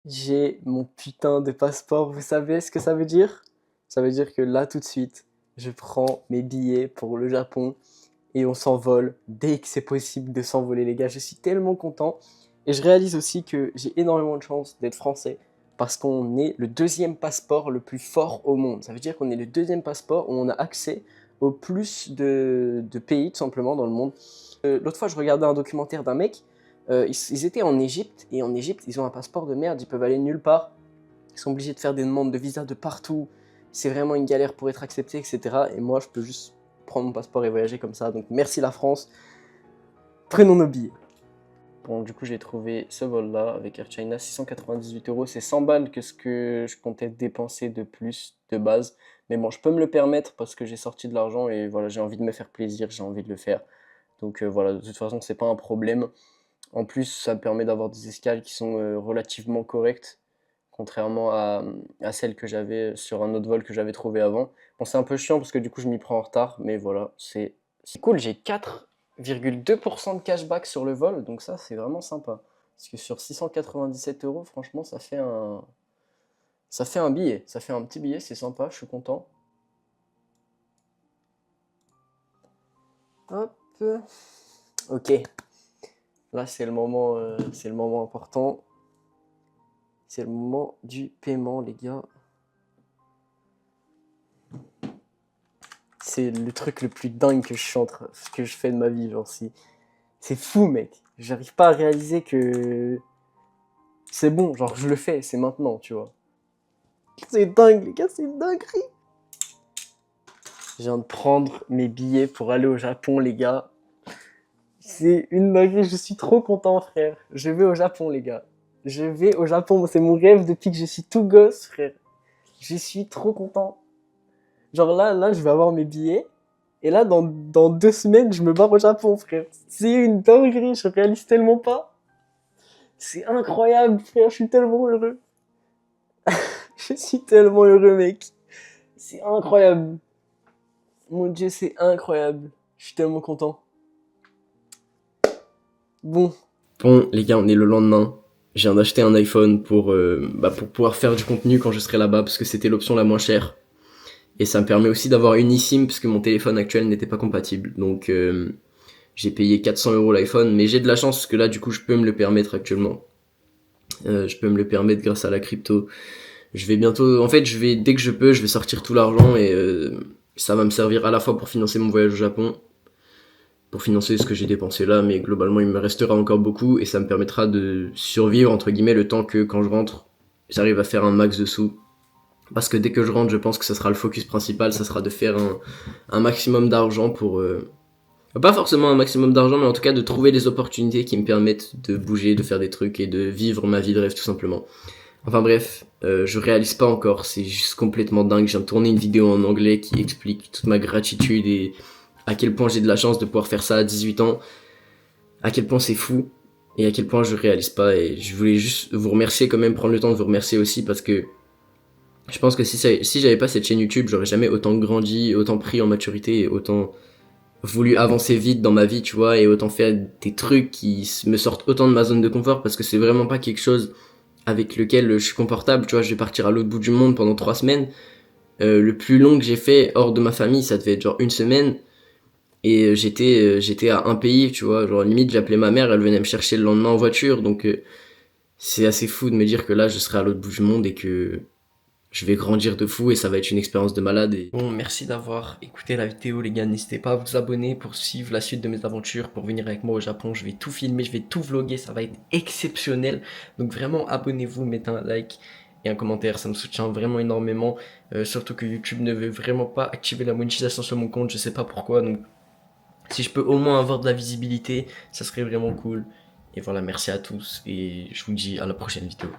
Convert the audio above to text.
J'ai mon putain de passeport, vous savez ce que ça veut dire? Ça veut dire que là, tout de suite, je prends mes billets pour le Japon et on s'envole dès que c'est possible de s'envoler, les gars. Je suis tellement content. Et je réalise aussi que j'ai énormément de chance d'être français parce qu'on est le deuxième passeport le plus fort au monde. Ça veut dire qu'on est le deuxième passeport où on a accès au plus de pays, tout simplement, dans le monde. L'autre fois, je regardais un documentaire d'un mec. Ils étaient en Égypte, et en Égypte, ils ont un passeport de merde, ils peuvent aller nulle part. Ils sont obligés de faire des demandes de visa de partout. C'est vraiment une galère pour être accepté, etc. Et moi, je peux juste prendre mon passeport et voyager comme ça. Donc merci la France. Prenons nos billets. Bon, du coup, j'ai trouvé ce vol-là avec Air China, 698 euros. C'est 100 balles que ce que je comptais dépenser de plus de base. Mais bon, je peux me le permettre parce que j'ai sorti de l'argent et voilà, j'ai envie de me faire plaisir, j'ai envie de le faire. Donc voilà, de toute façon, c'est pas un problème. En plus, ça me permet d'avoir des escales qui sont relativement correctes, contrairement à celles que j'avais sur un autre vol que j'avais trouvé avant. Bon, c'est un peu chiant parce que du coup, je m'y prends en retard, mais voilà, c'est cool. J'ai 4,2% de cashback sur le vol, donc ça, c'est vraiment sympa. Parce que sur 697 euros, franchement, ça fait un billet. Ça fait un petit billet, c'est sympa, je suis content. Hop. Ok. Là, c'est le moment important. C'est le moment du paiement, les gars. C'est le truc le plus dingue que je fais de ma vie, genre c'est fou, mec. J'arrive pas à réaliser que c'est bon, genre je le fais, c'est maintenant, tu vois. C'est dingue, les gars, c'est une dinguerie. Je viens de prendre mes billets pour aller au Japon, les gars. C'est une dinguerie, je suis trop content, frère. Je vais au Japon, les gars. Je vais au Japon, c'est mon rêve depuis que je suis tout gosse, frère. Je suis trop content. Genre là, je vais avoir mes billets. Et là, dans 2 semaines, je me barre au Japon, frère. C'est une dinguerie, je réalise tellement pas. C'est incroyable, frère, je suis tellement heureux. Je suis tellement heureux, mec. C'est incroyable. Mon Dieu, c'est incroyable. Je suis tellement content. Bon. Bon, les gars, on est le lendemain. Je viens d'acheter un iPhone pour pouvoir faire du contenu quand je serai là-bas, parce que c'était l'option la moins chère. Et ça me permet aussi d'avoir une eSIM, parce que mon téléphone actuel n'était pas compatible. Donc, j'ai payé 400 euros l'iPhone, mais j'ai de la chance, parce que là, du coup, je peux me le permettre actuellement. Je peux me le permettre grâce à la crypto. Je vais bientôt, en fait, dès que je peux, je vais sortir tout l'argent et ça va me servir à la fois pour financer mon voyage au Japon, pour financer ce que j'ai dépensé là, mais globalement, il me restera encore beaucoup et ça me permettra de survivre, entre guillemets, le temps que quand je rentre, j'arrive à faire un max de sous. Parce que dès que je rentre, je pense que ça sera le focus principal, ça sera de faire un maximum d'argent pour... pas forcément un maximum d'argent, mais en tout cas de trouver des opportunités qui me permettent de bouger, de faire des trucs et de vivre ma vie de rêve tout simplement. Enfin bref, je réalise pas encore, c'est juste complètement dingue. Je viens de tourner une vidéo en anglais qui explique toute ma gratitude et à quel point j'ai de la chance de pouvoir faire ça à 18 ans, à quel point c'est fou et à quel point je réalise pas. Et je voulais juste vous remercier quand même, prendre le temps de vous remercier aussi parce que je pense que si j'avais pas cette chaîne YouTube, j'aurais jamais autant grandi, autant pris en maturité et autant voulu avancer vite dans ma vie, tu vois, et autant faire des trucs qui me sortent autant de ma zone de confort parce que c'est vraiment pas quelque chose avec lequel je suis confortable, tu vois, je vais partir à l'autre bout du monde pendant 3 semaines. Le plus long que j'ai fait hors de ma famille, ça devait être genre 1 semaine. Et j'étais à un pays, tu vois, genre limite j'appelais ma mère, elle venait me chercher le lendemain en voiture, donc c'est assez fou de me dire que là je serai à l'autre bout du monde et que je vais grandir de fou et ça va être une expérience de malade. Bon, merci d'avoir écouté la vidéo, les gars. N'hésitez pas à vous abonner pour suivre la suite de mes aventures, pour venir avec moi au Japon. Je vais tout filmer, je vais tout vlogger, ça va être exceptionnel. Donc vraiment, abonnez-vous, mettez un like et un commentaire, ça me soutient vraiment énormément. Surtout que YouTube ne veut vraiment pas activer la monétisation sur mon compte, je sais pas pourquoi. Donc si je peux au moins avoir de la visibilité, ça serait vraiment cool. Et voilà, merci à tous et je vous dis à la prochaine vidéo.